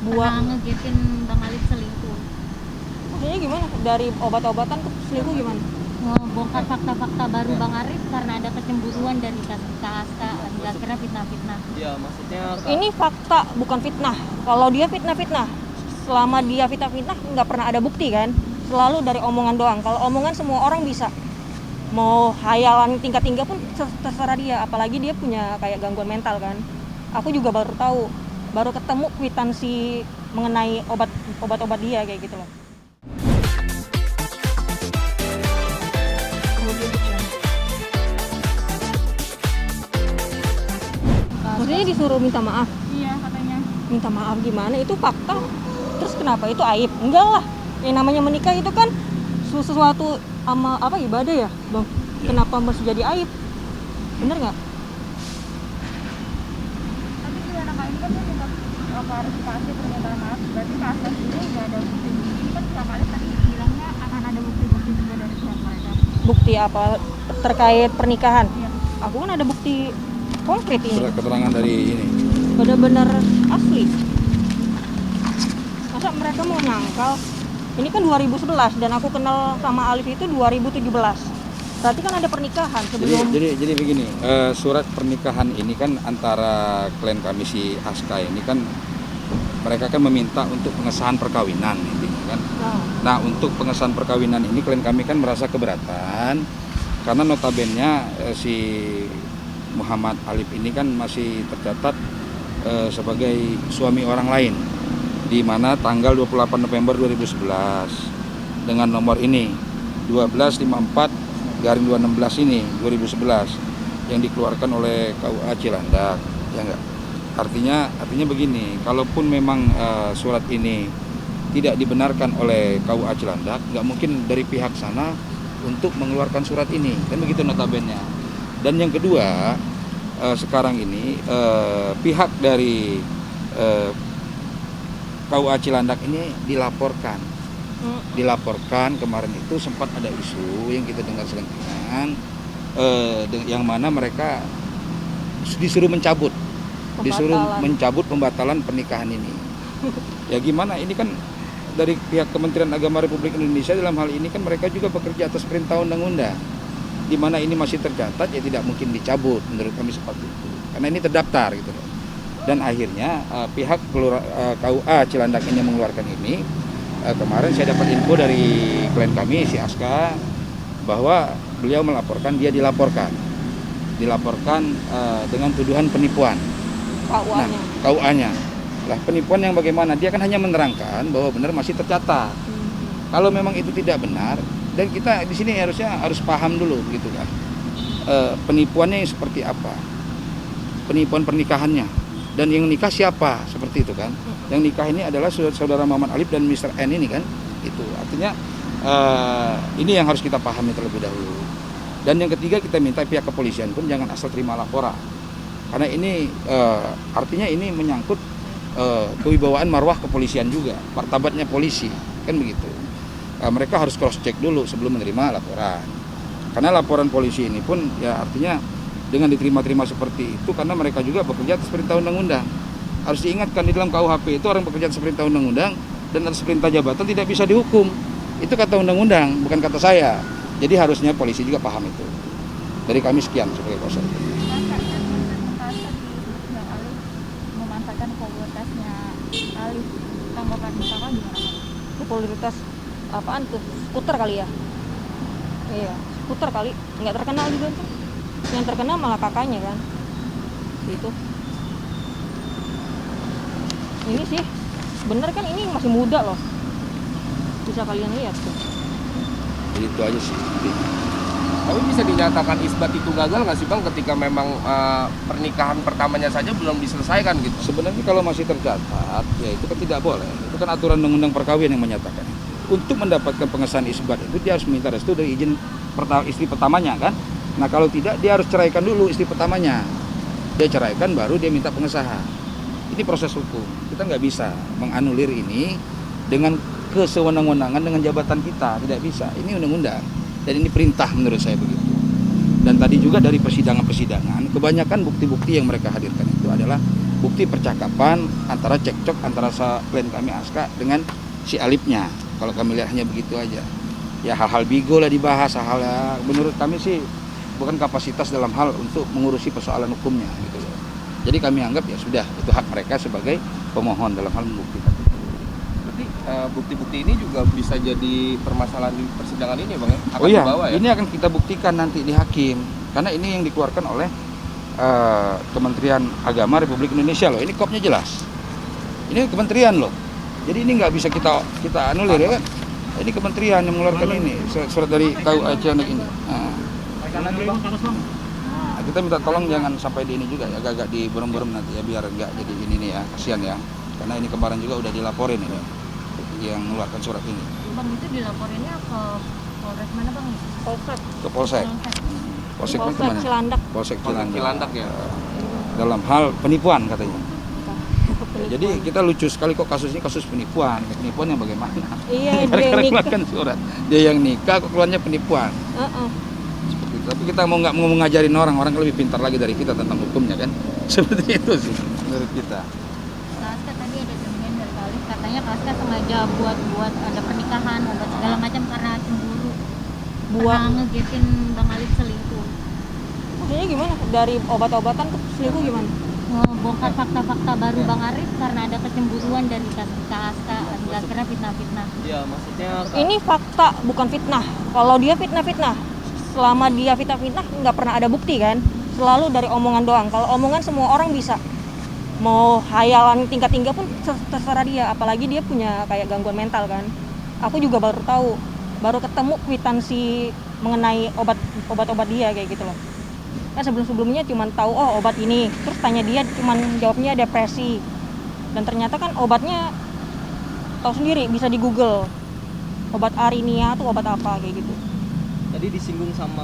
Buat pernah ngegepin Bang Alif selingkuh. maksudnya gimana? Dari obat-obatan ke selingkuh gimana? Ngebongkar fakta-fakta baru Bang Arif karena ada kecemburuan dari KSK, nggak kira fitnah-fitnah. Iya, maksudnya Ini fakta bukan fitnah. Kalau dia fitnah-fitnah, selama dia fitnah-fitnah nggak pernah ada bukti kan? Selalu dari omongan doang. Kalau omongan semua orang bisa. Mau hayalan tingkat tinggi pun terserah dia. Apalagi dia punya kayak gangguan mental kan. Aku juga baru tahu, baru ketemu kwitansi mengenai obat-obat dia kayak gitu loh. Maksudnya disuruh minta maaf. Iya katanya. Minta maaf gimana? Itu fakta. Terus kenapa itu aib? Enggak lah. Yang namanya menikah itu kan sesuatu sama apa ibadah ya, Bang? Kenapa mesti jadi aib? Bener nggak? Tapi gimana Kak, ini kan dia minta klarifikasi permintaan maaf, berarti Kak Aslan sendiri nggak ada bukti-bukti. Ini kan Bang Alif tadi bilangnya akan ada bukti-bukti juga dari pihak mereka. Bukti apa terkait pernikahan? Iya. Aku kan ada bukti konkret ini. Keterangan dari ini. Benar-benar asli. Masa mereka mau nyangkal? Ini kan 2011 dan aku kenal sama Alif itu 2017. Berarti kan ada pernikahan sebelum. Jadi begini, surat pernikahan ini kan antara klien kami si Aska ini kan mereka kan meminta untuk pengesahan perkawinan intinya kan. Nah, untuk pengesahan perkawinan ini klien kami kan merasa keberatan karena notabene si Muhammad Alif ini kan masih tercatat sebagai suami orang lain, di mana tanggal 28 November 2011 dengan nomor ini 1254/2016 ini 2011 yang dikeluarkan oleh KUA Cilandak, ya enggak? Artinya begini, kalaupun memang surat ini tidak dibenarkan oleh KUA Cilandak, nggak mungkin dari pihak sana untuk mengeluarkan surat ini, kan begitu notabene. Dan yang kedua, sekarang ini pihak dari KUA Cilandak ini dilaporkan kemarin itu sempat ada isu yang kita dengar selentingan, yang mana mereka disuruh mencabut pembatalan pernikahan ini. Ya gimana, ini kan dari pihak Kementerian Agama Republik Indonesia dalam hal ini kan mereka juga bekerja atas perintah undang-undang, di mana ini masih tercatat, ya tidak mungkin dicabut menurut kami seperti itu, karena ini terdaftar gitu loh. Dan akhirnya pihak KUA Cilandak ini mengeluarkan ini. Kemarin saya dapat info dari klien kami si Aska bahwa beliau melaporkan, dia dilaporkan dengan tuduhan penipuan. KUA-nya. KUA-nya. Lah penipuan yang bagaimana? Dia kan hanya menerangkan bahwa benar masih tercatat. Kalau memang itu tidak benar, dan kita di sini harus paham dulu gitu kan. Penipuannya yang seperti apa? Penipuan pernikahannya. Dan yang nikah siapa? Seperti itu kan. Yang nikah ini adalah saudara Muhammad Alif dan Mr. N ini kan. Itu artinya ini yang harus kita pahami terlebih dahulu. Dan yang ketiga, kita minta pihak kepolisian pun jangan asal terima laporan. Karena ini artinya ini menyangkut kewibawaan marwah kepolisian juga, martabatnya polisi, kan begitu. Mereka harus cross check dulu sebelum menerima laporan. Karena laporan polisi ini pun ya artinya dengan diterima-terima seperti itu karena mereka juga bekerja atas perintah undang-undang. Harus diingatkan di dalam KUHP itu orang bekerja atas perintah undang-undang dan atas perintah jabatan tidak bisa dihukum. Itu kata undang-undang, bukan kata saya. Jadi harusnya polisi juga paham itu. Dari kami sekian sebagai kuasa. Memanfaatkan popularitasnya Alif, tanggapan Kakak gimana? Popularitas apaan tuh? Skuter kali ya? Iya, skuter kali. Nggak terkenal juga tuh. Yang terkenal malah kakaknya kan. Gitu. Ini sih bener kan, ini masih muda loh. Bisa kalian lihat tuh. Jadi itu aja sih. tapi bisa dinyatakan isbat itu gagal nggak sih Bang ketika memang pernikahan pertamanya saja belum diselesaikan gitu? Sebenarnya kalau masih tercatat, ya itu kan tidak boleh. Itu kan aturan undang-undang perkawinan yang menyatakan. Untuk mendapatkan pengesahan isbat itu dia harus minta restu dari izin istri pertamanya kan. Nah kalau tidak, dia harus ceraikan dulu istri pertamanya. Dia ceraikan baru dia minta pengesahan. Ini proses hukum. Kita nggak bisa menganulir ini dengan kesewenang-wenangan dengan jabatan kita. Tidak bisa. Ini undang-undang. Dan ini perintah menurut saya begitu. Dan tadi juga dari persidangan-persidangan, kebanyakan bukti-bukti yang mereka hadirkan itu adalah bukti percakapan antara cekcok antara klien kami Aska dengan si Alipnya. Kalau kami lihat hanya begitu aja. Ya hal-hal bigo lah dibahas, hal-hal menurut kami sih bukan kapasitas dalam hal untuk mengurusi persoalan hukumnya gitu loh. Jadi kami anggap ya sudah, itu hak mereka sebagai pemohon dalam hal membuktikan. Berarti bukti-bukti ini juga bisa jadi permasalahan di persidangan ini Bang ya? Akan Oh iya, dibawa ya? ini akan kita buktikan nanti di hakim. Karena ini yang dikeluarkan oleh Kementerian Agama Republik Indonesia loh. Ini kopnya jelas. Ini kementerian loh. Jadi ini nggak bisa kita anulir ya kan. Ini kementerian yang mengeluarkan ini surat dari KUA Cilandak ini. Nah, kita minta tolong jangan sampai di ini juga ya, agak-agak di burem-burem nanti ya, biar nggak jadi ini nih ya, kasihan ya. Karena ini kemarin juga udah dilaporin ini yang mengeluarkan surat ini. Bang, itu dilaporinnya ke Polres mana Bang? Polsek. Ke Polsek. Polsek itu Polsek mana? Cilandak. Polsek Cilandak ya. Dalam hal penipuan katanya. Ya, jadi kita lucu sekali kok kasus ini kasus penipuan. Penipuan yang bagaimana? Iya, dia Gara-gara yang nikah. keluarkan surat. Dia yang nikah kok keluarnya penipuan. Seperti itu. Tapi kita mau ngajarin orang kan lebih pintar lagi dari kita tentang hukumnya kan. Seperti itu sih menurut kita. Kaska tadi ada jaminan dari Kak Alif, katanya Kaska sengaja buat ada pernikahan, obat segala macam karena cemburu. Buat Karena ngegepin Bang Alif selingkuh. maksudnya gimana? Dari obat-obatan ke selingkuh gimana? Ngebongkar fakta-fakta baru Bang Arif karena ada kecemburuan dari Kaska, akhirnya fitnah-fitnah. Iya, maksudnya Ini fakta bukan fitnah. Kalau dia fitnah, selama dia fitnah nggak pernah ada bukti kan? Selalu dari omongan doang. Kalau omongan semua orang bisa. Mau hayalan tingkat tinggi pun terserah dia. Apalagi dia punya kayak gangguan mental kan. Aku juga baru tahu, baru ketemu kwitansi mengenai obat-obat dia kayak gitu loh. Kan sebelum-sebelumnya cuma tahu oh obat ini, terus tanya dia cuman jawabnya depresi. Dan ternyata kan obatnya tahu sendiri bisa di Google. Obat Arinia tuh obat apa kayak gitu. tadi disinggung sama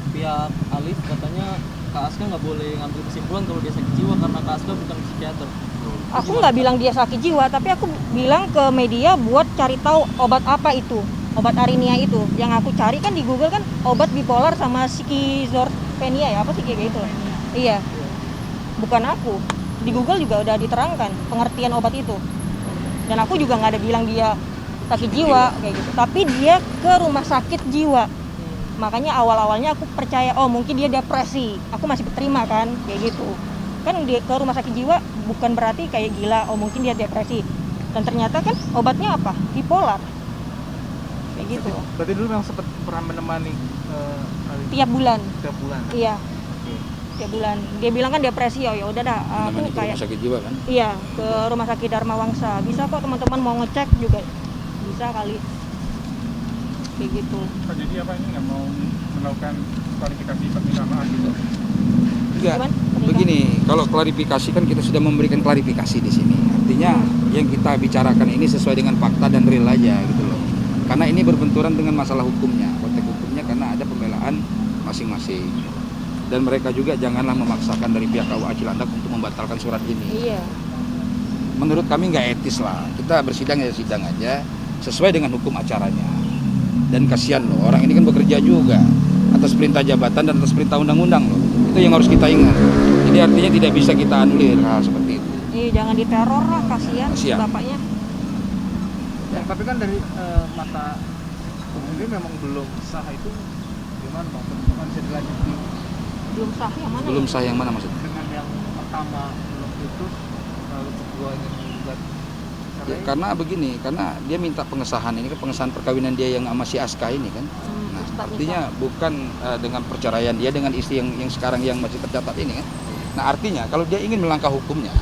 pihak Alif, katanya Kak Aska nggak boleh ngambil kesimpulan kalau dia sakit jiwa karena Kak Aska bukan psikiater. Aku nggak bilang dia sakit jiwa, tapi aku bilang ke media buat cari tahu obat apa itu, obat Arinia itu. Yang aku cari kan di Google kan obat bipolar sama skizofrenia ya, apa sih kayak gitu. Iya, bukan aku. Di Google juga udah diterangkan pengertian obat itu. Dan aku juga nggak ada bilang dia sakit jiwa kayak gitu. Tapi dia ke rumah sakit jiwa. Makanya awal-awalnya aku percaya, oh mungkin dia depresi. Aku masih terima kan, kayak gitu. Kan dia ke rumah sakit jiwa bukan berarti kayak gila, oh mungkin dia depresi. Dan ternyata kan obatnya apa? Bipolar. Kayak gitu. Berarti dulu memang sempat pernah menemani Tiap bulan. tiap bulan. Iya. Tiap bulan. Dia bilang kan depresi, oh ya udah dah. Aku Namanya ke kayak rumah sakit jiwa kan. iya, ke rumah sakit Dharma Wangsa. Bisa kok teman-teman mau ngecek juga. Bisa kali. Kayak gitu. Jadi apa ini nggak mau melakukan kualifikasi permintaan maaf gitu? Enggak. Gimana? Begini, kalau klarifikasi kan kita sudah memberikan klarifikasi di sini. Artinya yang kita bicarakan ini sesuai dengan fakta dan real aja gitu loh. Karena ini berbenturan dengan masalah hukumnya, konteks hukumnya karena ada pembelaan masing-masing. Dan mereka juga janganlah memaksakan dari pihak KUA Cilandak untuk membatalkan surat ini. Iya. Menurut kami nggak etis lah. Kita bersidang ya sidang aja sesuai dengan hukum acaranya. Dan kasihan loh, orang ini kan bekerja juga atas perintah jabatan dan atas perintah undang-undang loh. Itu yang harus kita ingat. Jadi artinya tidak bisa kita anulir hal seperti itu. Iya, jangan diteror lah, kasihan Kasihan. bapaknya. Ya, tapi kan dari mata ini memang belum sah itu gimana Bang? Bukan bisa dilanjuti Belum sah yang mana? Belum ya? sah yang mana maksudnya? dengan yang pertama belum putus lalu kedua ingin menggugat. Ya, karena begini, karena dia minta pengesahan ini kan pengesahan perkawinan dia yang sama si Aska ini kan. Nah, Ustaz artinya bukan dengan perceraian dia dengan istri yang sekarang yang masih tercatat ini kan. Nah, artinya kalau dia ingin melangkah hukumnya,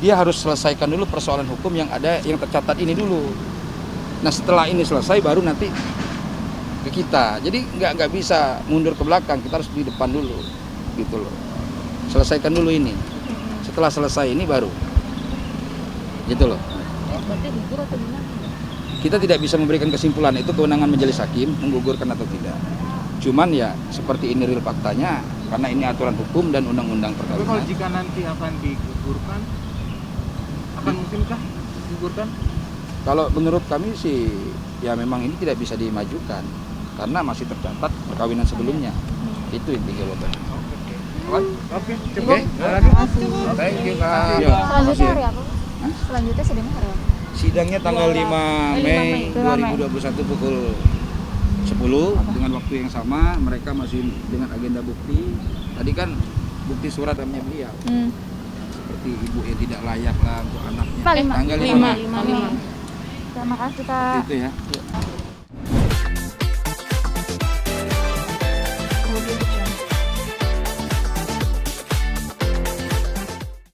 dia harus selesaikan dulu persoalan hukum yang ada yang tercatat ini dulu. Nah, setelah ini selesai baru nanti ke kita. Jadi nggak bisa mundur ke belakang, kita harus di depan dulu gitu loh. Selesaikan dulu ini. Setelah selesai ini baru gitu loh. Berarti gugur atau gimana? Kita tidak bisa memberikan kesimpulan, itu kewenangan majelis hakim menggugurkan atau tidak. Cuman ya seperti ini real faktanya karena ini aturan hukum dan undang-undang Tapi kalau perkawinan. jika nanti akan digugurkan, akan mungkinkah digugurkan? Kalau menurut kami sih ya memang ini tidak bisa dimajukan karena masih tercatat perkawinan sebelumnya. Itu intinya jawabannya. Oke, cukup. Oke. Ada lagi? Thank you Kak. Iya. Selanjutnya hari Makasih. apa? Selanjutnya sidangnya hari apa? Sidangnya tanggal 5 Mei 5 Mei. 2021 pukul 10 dengan waktu yang sama. Mereka masih dengan agenda bukti. Tadi kan bukti surat namanya beliau. Seperti ibu yang tidak layak lah untuk anaknya. Pak, 5. Tanggal 5 5. Mei. Terima kasih Kak. Itu ya.